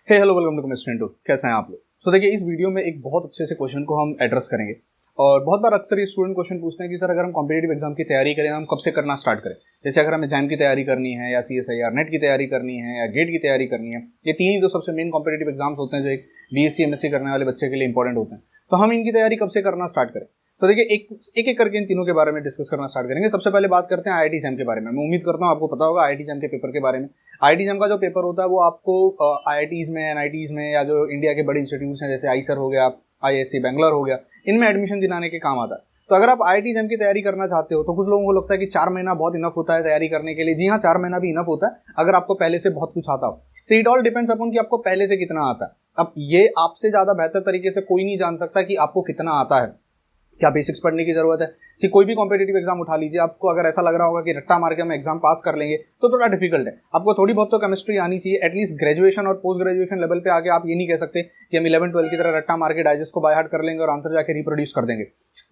Hello welcome to mister into. कैसे हैं आप लोग? सो देखिए, इस वीडियो में एक बहुत अच्छे से क्वेश्चन को हम एड्रेस करेंगे। और बहुत बार अक्सर ये स्टूडेंट क्वेश्चन पूछते हैं कि सर अगर हम कॉम्पिटिटिव एग्जाम की तैयारी करें, हम कब से करना स्टार्ट करें। जैसे अगर हमें जैम की तैयारी करनी है, या CSIR-NET की तैयारी करनी है, या गेट की तैयारी करनी है, ये तीन ही जो सबसे मेन कॉम्पिटिटिव एग्जाम्स होते हैं जो एक BSc MSc करने वाले बच्चे के लिए इंपॉर्टेंट होते हैं, तो हम इनकी तैयारी कब से करना स्टार्ट करें। तो देखिए, एक एक करके इन तीनों के बारे में डिस्कस करना स्टार्ट करेंगे। सबसे पहले बात करते हैं IIT-JAM के बारे में। मैं उम्मीद करता हूँ आपको पता होगा IIT-JAM के पेपर के बारे में। IIT-JAM का जो पेपर होता है वो आपको IITs में, NITs में, या जो इंडिया के बड़े इंस्टीट्यूट्स हैं जैसे IISER हो गया, IISc बेंगलोर हो गया, इनमें एडमिशन दिलाने के काम आता है। तो अगर आप IIT-JAM की तैयारी करना चाहते हो तो कुछ लोगों को लगता है कि 4 महीना बहुत इनफ होता है तैयारी करने के लिए। जी हाँ, 4 महीना भी इनफ होता है अगर आपको पहले से बहुत कुछ आता हो। So it all depends upon कि आपको पहले से कितना आता है। अब ये आपसे ज़्यादा बेहतर तरीके से कोई नहीं जान सकता कि आपको कितना आता है, क्या बेसिक्स पढ़ने की जरूरत है। कोई भी कॉम्पिटिटिव एग्जाम उठा लीजिए, आपको अगर ऐसा लग रहा होगा कि रट्टा मार के हम एग्जाम पास कर लेंगे तो थोड़ा डिफिकल्ट है। आपको थोड़ी बहुत तो केमिस्ट्री आनी चाहिए। एटलीस्ट ग्रेजुएशन और पोस्ट ग्रेजुएशन लेवल पे आके आप ये नहीं कह सकते कि हम 11-12 की तरह रट्टा मार के डाइजेस्ट को बाय हार्ट कर लेंगे और आंसर जाके रिप्रोड्यूस कर देंगे।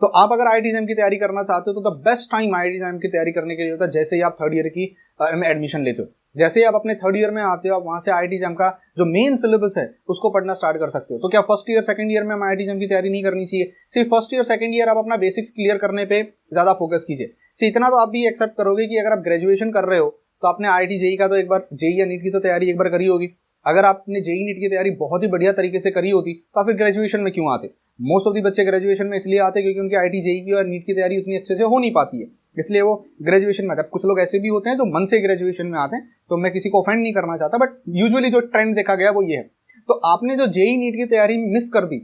तो आप अगर IIT-JAM की तैयारी करना चाहते हो तो द बेस्ट टाइम IIT-JAM की तैयारी करने के लिए होता है जैसे ही आप थर्ड ईयर की में एडमिशन लेते हो। जैसे ही आप अपने थर्ड ईयर में आते हो, आप वहां से IIT-JAM का जो मेन सिलेबस है उसको पढ़ना स्टार्ट कर सकते हो। तो क्या फर्स्ट ईयर सेकंड ईयर में हम IIT-JAM की तैयारी नहीं करनी चाहिए? सिर्फ फर्स्ट ईयर सेकंड ईयर आप अपना बेसिक्स क्लियर करने पे ज्यादा फोकस कीजिए। इतना तो आप भी एक्सेप्ट करोगे कि अगर आप ग्रेजुएशन कर रहे हो तो आपने IIT JEE का तो एक बार, JEE या नीट की तो तैयारी एक बार करी होगी। अगर आपने JEE नीट की तैयारी बहुत ही बढ़िया तरीके से करी होती तो फिर ग्रेजुएशन में क्यों आते? मोस्ट ऑफ दी बच्चे ग्रेजुएशन में इसलिए आते क्योंकि उनकी IIT JEE की और नीट की तैयारी उतनी अच्छे से हो नहीं पाती है, इसलिए वो ग्रेजुएशन में आते हैं। कुछ लोग ऐसे भी होते हैं जो मन से ग्रेजुएशन में आते हैं, तो मैं किसी को ऑफेंड नहीं करना चाहता, बट यूजुअली जो ट्रेंड देखा गया वो ये है। तो आपने जो JEE नीट की तैयारी मिस कर दी,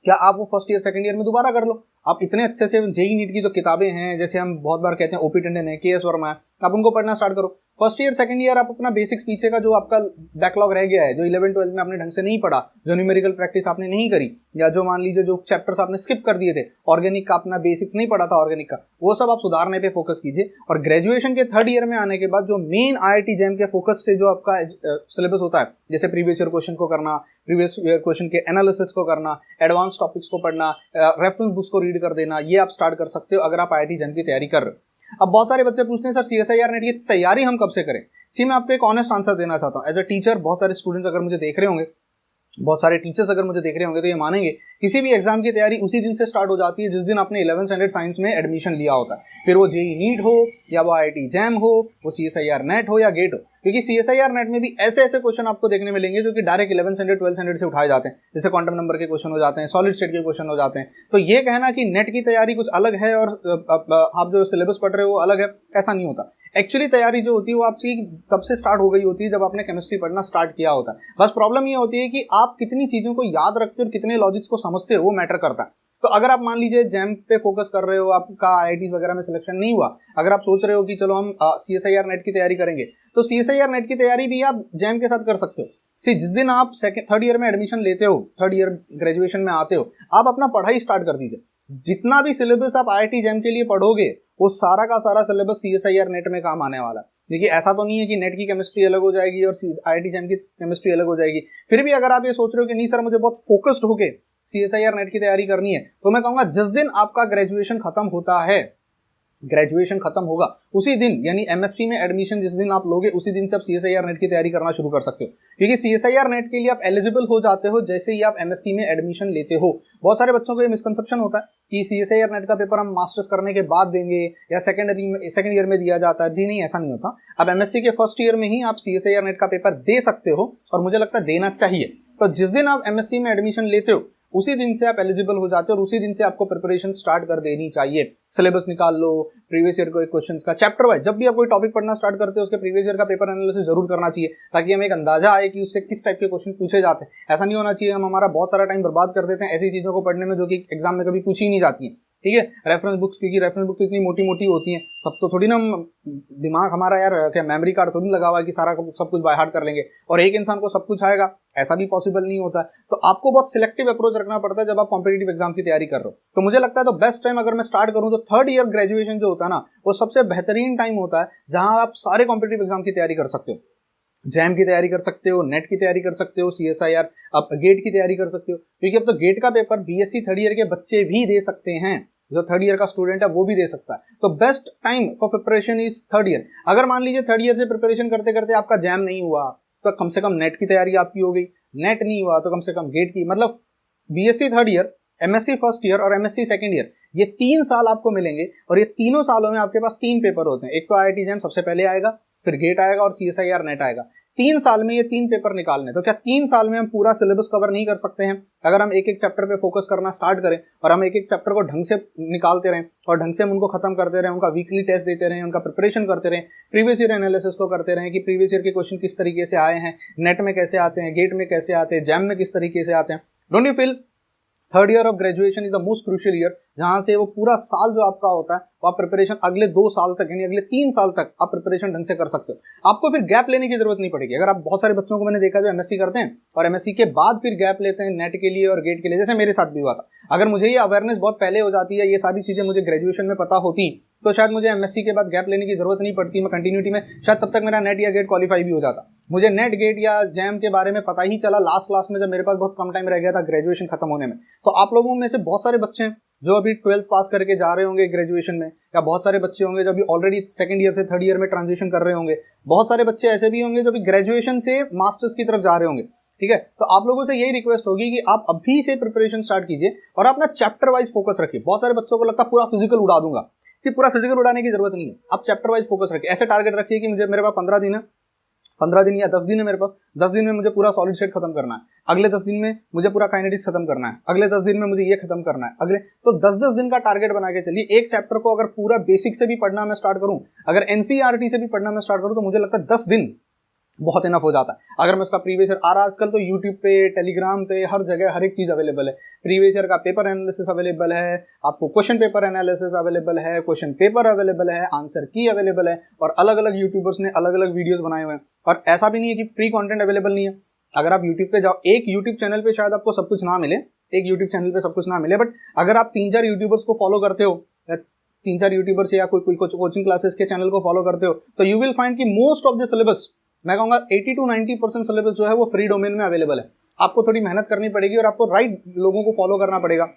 क्या आप वो फर्स्ट ईयर सेकंड ईयर में दोबारा कर लो। आप इतने अच्छे से JEE नीट की जो किताबें हैं, जैसे हम बहुत बार कहते हैं OP टंडन है, KS वर्मा है, आप उनको पढ़ना स्टार्ट करो। फर्स्ट ईयर सेकंड ईयर आप अपना बेसिक्स पीछे का जो आपका बैकलॉग रह गया है, जो 11-12 में आपने ढंग से नहीं पढ़ा, जो न्यूमेरिकल प्रैक्टिस आपने नहीं करी, या जो मान लीजिए जो चैप्टर्स आपने स्किप कर दिए थे, ऑर्गेनिक का अपना बेसिक्स नहीं पढ़ा था ऑर्गेनिक का, वो सब आप सुधारने पे फोकस कीजिए। और ग्रेजुएशन के थर्ड ईयर में आने के बाद जो मेन IIT-JAM के फोकस से जो आपका सिलेबस होता है, जैसे प्रीवियस ईयर क्वेश्चन को करना, प्रीवियस ईयर क्वेश्चन के एनालिसिस को करना, एडवांस टॉपिक्स को पढ़ना, रेफरेंस बुक्स को रीड कर देना, ये आप स्टार्ट कर सकते हो अगर आप IIT-JAM की तैयारी कर रहे हो। अब बहुत सारे बच्चे पूछते हैं सर CSIR-NET की तैयारी हम कब से करें? मैं आपको एक ऑनेस्ट आंसर देना चाहता हूं। एज अ टीचर, बहुत सारे स्टूडेंट्स अगर मुझे देख रहे होंगे, बहुत सारे टीचर्स अगर मुझे देख रहे होंगे तो ये मानेंगे किसी भी एग्जाम की तैयारी उसी दिन से स्टार्ट हो जाती है जिस दिन आपने 11th स्टैंडर्ड साइंस में एडमिशन लिया होता है। फिर वो JEE नीट हो, या वो IIT-JAM हो, वो CSIR-NET हो, या गेट हो। क्योंकि CSIR-NET में भी ऐसे ऐसे क्वेश्चन आपको देखने मिलेंगे जो कि direct 11th standard 12th standard से उठाए जाते हैं, जैसे क्वांटम नंबर के क्वेश्चन हो जाते हैं, सॉलिड स्टेट के क्वेश्चन हो जाते हैं। तो ये कहना कि नेट की तैयारी कुछ अलग है और आप जो सिलेबस पढ़ रहे हो वो अलग है, ऐसा नहीं होता। एक्चुअली तैयारी जो होती है वो आपकी तब से स्टार्ट हो गई होती है जब आपने केमिस्ट्री पढ़ना स्टार्ट किया होता है। बस प्रॉब्लम ये होती है कि आप कितनी चीजों को याद रखते हो और कितने लॉजिक्स को समझते हो, वो मैटर करता है। तो अगर आप मान लीजिए जैम पे फोकस कर रहे हो, आपका IIT वगैरह में सिलेक्शन नहीं हुआ, अगर आप सोच रहे हो कि चलो हम CSIR-NET की तैयारी करेंगे, तो CSIR-NET की तैयारी भी आप जैम के साथ कर सकते हो। जिस दिन आप थर्ड ईयर में एडमिशन लेते हो, थर्ड ईयर ग्रेजुएशन में आते हो, आप अपना पढ़ाई स्टार्ट कर दीजिए। जितना भी सिलेबस आप IIT-JAM के लिए पढ़ोगे वो सारा का सारा सिलेबस CSIR-NET में काम आने वाला है। देखिए, ऐसा तो नहीं है कि नेट की केमिस्ट्री अलग हो जाएगी और IIT-JAM की केमिस्ट्री अलग हो जाएगी। फिर भी अगर आप ये सोच रहे हो कि नहीं सर मुझे बहुत फोकस्ड होके CSIR-NET की तैयारी करनी है, तो मैं कहूंगा जिस दिन आपका ग्रेजुएशन खत्म होता है, ग्रेजुएशन खत्म होगा उसी दिन, यानी MSc में एडमिशन जिस दिन आप लोगे उसी दिन से आप CSIR-NET की तैयारी करना शुरू कर सकते हो। क्योंकि CSIR-NET के लिए आप एलिजिबल हो जाते हो जैसे ही आप MSc में एडमिशन लेते हो। बहुत सारे बच्चों को ये मिसकंसेप्शन होता है कि CSIR-NET का पेपर हम मास्टर्स करने के बाद देंगे या सेकंड ईयर में दिया जाता है। जी नहीं, ऐसा नहीं होता। अब MSc के फर्स्ट ईयर में ही आप CSIR-NET का पेपर दे सकते हो, और मुझे लगता है देना चाहिए। तो जिस दिन आप MSc में एडमिशन लेते हो उसी दिन से आप एलिजिबल हो जाते हो और उसी दिन से आपको प्रिपरेशन स्टार्ट कर देनी चाहिए। सिलेबस निकाल लो, प्रीवियस ईयर को क्वेश्चंस का चैप्टर वाइज, जब भी आप कोई टॉपिक पढ़ना स्टार्ट करते हो उसके प्रीवियस ईयर का पेपर एनालिसिस जरूर करना चाहिए, ताकि हमें एक अंदाजा आए कि उससे किस टाइप के क्वेश्चन पूछे जाते हैं। ऐसा नहीं होना चाहिए हम हमारा बहुत सारा टाइम बर्बाद कर देते हैं ऐसी चीजों को पढ़ने में जो कि एग्जाम में कभी पूछी नहीं जाती है। ठीक है, रेफरेंस बुक्स, क्योंकि रेफरेंस बुक्स इतनी मोटी मोटी होती हैं, सब तो थोड़ी ना दिमाग हमारा यार क्या मेमोरी कार्ड थोड़ी लगा हुआ है कि सारा सब कुछ बाय हार्ट कर लेंगे और एक इंसान को सब कुछ आएगा, ऐसा भी पॉसिबल नहीं होता है। तो आपको बहुत सिलेक्टिव अप्रोच रखना पड़ता है जब आप कॉम्पिटिटिव एग्जाम की तैयारी कर रहे हो। तो मुझे लगता है तो बेस्ट टाइम अगर मैं स्टार्ट करूं तो थर्ड ईयर ग्रेजुएशन जो होता है ना, वो सबसे बेहतरीन टाइम होता है जहां आप सारे कॉम्पिटिटिव एग्जाम की तैयारी कर सकते हो। जैम की तैयारी कर सकते हो, नेट की तैयारी कर सकते हो, CSIR, अब गेट की तैयारी कर सकते हो, क्योंकि अब तो गेट का पेपर BSc थर्ड ईयर के बच्चे भी दे सकते हैं। जो थर्ड ईयर का स्टूडेंट है वो भी दे सकता है। तो best time for preparation is third year. अगर मान लीजिए थर्ड ईयर से प्रिपरेशन करते करते आपका जैम नहीं हुआ, तो कम से कम नेट की तैयारी आपकी हो गई, नेट नहीं हुआ तो कम से कम गेट की, मतलब BSc third year, MSc first year और एमएससी सेकंड ईयर, ये 3 साल आपको मिलेंगे और ये तीनों सालों में आपके पास 3 पेपर होते हैं। एक तो IIT-JAM सबसे पहले आएगा, फिर गेट आएगा और CSIR-NET आएगा। 3 साल में ये 3 पेपर निकालने, तो क्या 3 साल में हम पूरा सिलेबस कवर नहीं कर सकते हैं? अगर हम एक एक चैप्टर पे फोकस करना स्टार्ट करें और हम एक एक चैप्टर को ढंग से निकालते रहें और ढंग से हम उनको खत्म करते रहें, उनका वीकली टेस्ट देते रहें, उनका प्रिपरेशन करते रहें, प्रीवियस ईयर एनालिसिस को करते रहें कि प्रीवियस ईयर के क्वेश्चन किस तरीके से आए हैं, नेट में कैसे आते हैं, गेट में कैसे आते हैं, जैम में किस तरीके से आते हैं। Don't you feel third year of graduation is the most crucial year, जहां से वो पूरा साल जो आपका होता है वो आप प्रिपरेशन अगले 2 साल तक यानी अगले 3 साल तक आप प्रिपरेशन ढंग से कर सकते हो। आपको फिर गैप लेने की जरूरत नहीं पड़ेगी। अगर आप बहुत सारे बच्चों को मैंने देखा जो एमएससी करते हैं और एमएससी के बाद फिर गैप लेते हैं नेट के लिए और गेट के लिए, जैसे मेरे साथ भी हुआ था। अगर मुझे ये अवेयरनेस बहुत पहले हो जाती है, ये सारी चीजें मुझे ग्रेजुएशन में पता होती, तो शायद मुझे एमएससी के बाद गैप लेने की जरूरत नहीं पड़ती। मैं कंटिन्यूटी में शायद तब तक मेरा नेट या गेट क्वालिफाई भी हो जाता। मुझे नेट, गेट या जैम के बारे में पता ही चला लास्ट में, जब मेरे पास बहुत कम टाइम रह गया था ग्रेजुएशन खत्म होने में। तो आप लोगों में से बहुत सारे बच्चे हैं जो अभी 12th पास करके जा रहे होंगे ग्रेजुएशन में, या बहुत सारे बच्चे होंगे जो अभी ऑलरेडी सेकंड ईयर से थर्ड ईयर में ट्रांजिशन कर रहे होंगे। बहुत सारे बच्चे ऐसे भी होंगे जो अभी ग्रेजुएशन से मास्टर्स की तरफ जा रहे होंगे। ठीक है, तो आप लोगों से यही रिक्वेस्ट होगी कि आप अभी से प्रिपरेशन स्टार्ट कीजिए और अपना चैप्टर वाइज फोकस रखिए। बहुत सारे बच्चों को लगता है पूरा फिजिकल उड़ा दूंगा, सिर्फ पूरा फिजिकल उड़ाने की जरूरत नहीं है। आप चैप्टर वाइज फोकस रखिए। ऐसे टारगेट रखिए कि मेरे पास 15 दिन है, 15 दिन या 10 दिन है मेरे पास, 10 दिन में मुझे पूरा सॉलिड स्टेट खत्म करना है, अगले 10 दिन में मुझे पूरा काइनेटिक्स खत्म करना है, अगले 10 दिन में मुझे ये खत्म करना है, अगले, तो 10-10 दिन का टारगेट बना के चलिए। एक चैप्टर को अगर पूरा बेसिक से भी पढ़ना मैं स्टार्ट करूं, अगर एनसीईआरटी से भी पढ़ना मैं स्टार्ट करूं, तो मुझे लगता है 10 दिन बहुत इनफ हो जाता है। अगर मैं उसका प्रीवियस ईयर, आजकल तो यूट्यूब पे, टेलीग्राम पे, हर जगह हर एक चीज अवेलेबल है। प्रीवियस ईयर का पेपर एनालिसिस अवेलेबल है, आपको क्वेश्चन पेपर एनालिसिस अवेलेबल है, क्वेश्चन पेपर अवेलेबल है, आंसर की अवेलेबल है, और अलग अलग यूट्यूबर्स ने अलग अलग वीडियोस बनाए हुए हैं। और ऐसा भी नहीं है कि फ्री कंटेंट अवेलेबल नहीं है। अगर आप यूट्यूब पे जाओ, एक यूट्यूब चैनल पे शायद आपको सब कुछ ना मिले, एक यूट्यूब चैनल पे सब कुछ ना मिले, बट अगर आप 3-4 यूट्यूबर्स को फॉलो करते हो, 3-4 यूट्यूबर्स या कोई कोचिंग क्लासेस के चैनल को फॉलो करते हो, तो यू विल फाइंड कि मोस्ट ऑफ द सिलेबस, मैं कहूंगा 80-90% सिलेबस जो है वो फ्री डोमेन में अवेलेबल है। आपको थोड़ी मेहनत करनी पड़ेगी और आपको राइट लोगों को फॉलो करना पड़ेगा।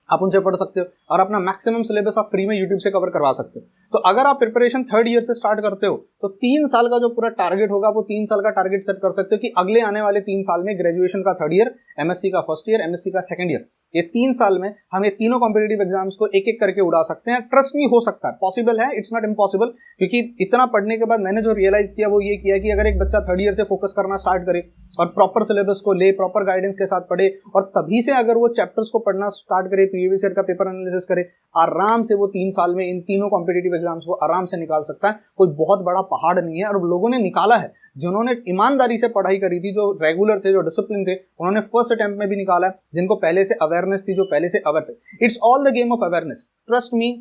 आप उनसे पढ़ सकते हो और अपना मैक्सिमम सिलेबस आप फ्री में यूट्यूब से कवर करवा सकते हो। तो अगर आप प्रिपरेशन थर्ड ईयर से स्टार्ट करते हो तो 3 साल का जो पूरा टारगेट होगा वो 3 साल का टारगेट सेट कर सकते हो कि अगले आने वाले 3 साल में ग्रेजुएशन का थर्ड ईयर, एमएससी का फर्स्ट ईयर, एमएससी का सेकंड ईयर, ये 3 साल में हम ये तीनों कॉम्पिटिटिव एग्जाम्स को एक एक करके उड़ा सकते हैं। ट्रस्ट मी, हो सकता है, पॉसिबल है, इट्स नॉट इम्पॉसिबल। क्योंकि इतना पढ़ने के बाद मैंने जो रियलाइज किया वो ये किया कि अगर एक बच्चा थर्ड ईयर से फोकस करना स्टार्ट करे और प्रॉपर सिलेबस को ले, प्रॉपर गाइडेंस के साथ पढ़े और तभी से अगर वो चैप्टर्स को पढ़ना स्टार्ट करे, प्रीवियस ईयर का पेपर एनालिसिस करे, आराम से वो 3 साल में इन तीनों कॉम्पिटिटिव एग्जाम्स को आराम से निकाल सकता है। कोई बहुत बड़ा पहाड़ नहीं है और लोगों ने निकाला है। जिन्होंने ईमानदारी से पढ़ाई करी थी, जो रेगुलर थे, जो डिसिप्लिन थे, उन्होंने फर्स्ट अटेम्प्ट में भी निकाला है। जिनको पहले से अवेयरनेस थी, जो पहले से अवेयर थे। It's all the game of awareness, trust me.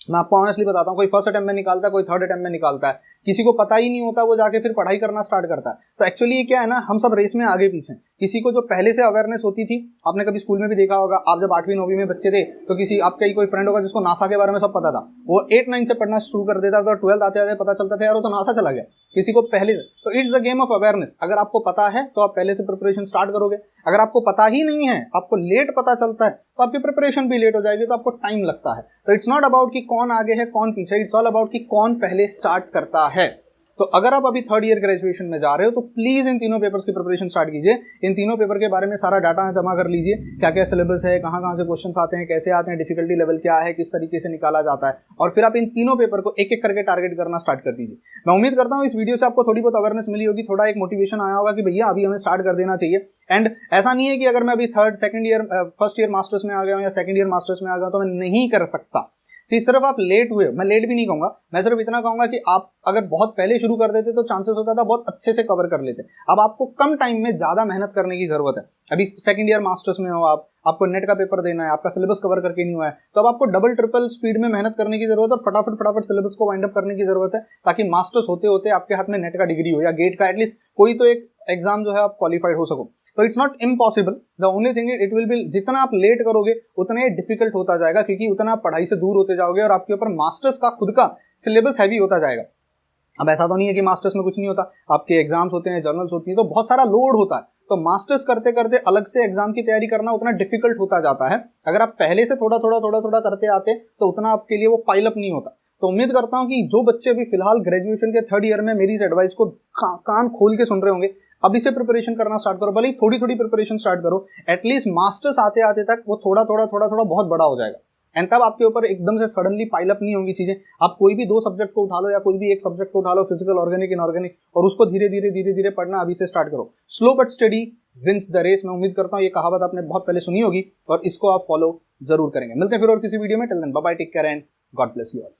मैं आपको ऑनेस्टली बताता हूँ, कोई फर्स्ट अटेम्प्ट में निकालता है, कोई थर्ड अटेम्प्ट में निकालता है, किसी को पता ही नहीं होता, वो जाके फिर पढ़ाई करना स्टार्ट करता है। तो एक्चुअली ये क्या है ना, हम सब रेस में आगे पीछे। किसी को जो पहले से अवेयरनेस होती थी, आपने कभी स्कूल में भी देखा होगा, आप जब 8वीं 9वीं में बच्चे थे तो किसी आपका ही कोई फ्रेंड होगा जिसको नासा के बारे में सब पता था, वो 8-9 से पढ़ना शुरू कर देता था, 12th आते आते पता चलता था यार वो तो नासा चला गया। किसी को पहले, तो it's the game of awareness. अगर आपको पता है तो आप पहले से प्रिपरेशन स्टार्ट करोगे। अगर आपको पता ही नहीं है, आपको लेट पता चलता है, तो आपकी प्रिपरेशन भी लेट हो जाएगी, तो आपको टाइम लगता है। तो इट्स नॉट अबाउट कि कौन आगे है कौन पीछे, इट्स ऑल अबाउट कि कौन पहले स्टार्ट करता है। तो अगर आप अभी थर्ड ईयर ग्रेजुएशन में जा रहे हो तो प्लीज इन तीनों पेपर्स की प्रिपरेशन स्टार्ट कीजिए। इन तीनों पेपर के बारे में सारा डाटा जमा कर लीजिए, क्या क्या सिलेबस है, कहाँ कहाँ से क्वेश्चंस आते हैं, कैसे आते हैं, डिफिकल्टी लेवल क्या है, किस तरीके से निकाला जाता है, और फिर आप इन तीनों पेपर को एक एक करके टारगेट करना स्टार्ट कर दीजिए। मैं उम्मीद करता हूँ इस वीडियो से आपको थोड़ी बहुत अवेयरनेस मिली होगी, थोड़ा एक मोटिवेशन आया होगा कि भैया अभी हमें स्टार्ट कर देना चाहिए। एंड ऐसा नहीं है कि अगर मैं अभी second year first year masters में आ गया हूँ या सेकंड ईयर मास्टर्स में आ गया तो मैं नहीं कर सकता। सिर्फ आप लेट हुए, मैं लेट भी नहीं कहूंगा, मैं सिर्फ इतना कहूंगा कि आप अगर बहुत पहले शुरू कर देते तो चांसेस होता था बहुत अच्छे से कवर कर लेते। अब आपको कम टाइम में ज्यादा मेहनत करने की जरूरत है। अभी सेकंड ईयर मास्टर्स में हो आपको नेट का पेपर देना है, आपका सिलेबस कवर करके नहीं हुआ है, तो अब आपको डबल ट्रिपल स्पीड में मेहनत करने की जरूरत है और फटाफट सिलेबस को वाइंड अप करने की जरूरत है, ताकि मास्टर्स होते होते आपके हाथ में नेट का डिग्री हो या गेट का, एटलीस्ट कोई तो एक एग्जाम जो है आप क्वालिफाइड हो सको। तो it's not impossible, the only thing it will be, जितना आप लेट करोगे उतना ये डिफिकल्ट होता जाएगा, क्योंकि उतना आप पढ़ाई से दूर होते जाओगे और आपके ऊपर मास्टर्स का खुद का सिलेबस हैवी होता जाएगा। अब ऐसा तो नहीं है कि मास्टर्स में कुछ नहीं होता, आपके एग्जाम्स होते हैं, जर्नल्स होती हैं, तो बहुत सारा लोड होता है। तो मास्टर्स करते करते अलग से एग्जाम की तैयारी करना उतना डिफिकल्ट होता जाता है। अगर आप पहले से थोड़ा थोड़ा करते आते तो उतना आपके लिए वो पाइल अप नहीं होता। तो उम्मीद करता हूं कि जो बच्चे अभी फिलहाल ग्रेजुएशन के थर्ड ईयर में मेरी इस एडवाइस को कान खोल के सुन रहे होंगे, अभी से प्रिपरेशन करना स्टार्ट करो, भले ही थोड़ी थोड़ी प्रिपरेशन स्टार्ट करो, एटलीस्ट मास्टर्स आते आते तक वो थोड़ा थोड़ा थोड़ा थोड़ा बहुत बड़ा हो जाएगा। एंड तब आपके ऊपर एकदम से सडनली पाइल अप नहीं होंगी चीजें। आप कोई भी 2 सब्जेक्ट को उठा लो या कोई भी एक सब्जेक्ट को उठा लो, फिजिकल, ऑर्गेनिक, इनऑर्गेनिक, और उसको धीरे धीरे पढ़ना अभी से स्टार्ट करो। Slow but steady wins the race. मैं उम्मीद करता हूँ ये कहावत आपने बहुत पहले सुनी होगी और इसको आप फॉलो जरूर करेंगे। मिलते हैं फिर और किसी वीडियो में। Till then bye bye, take care and God bless you all.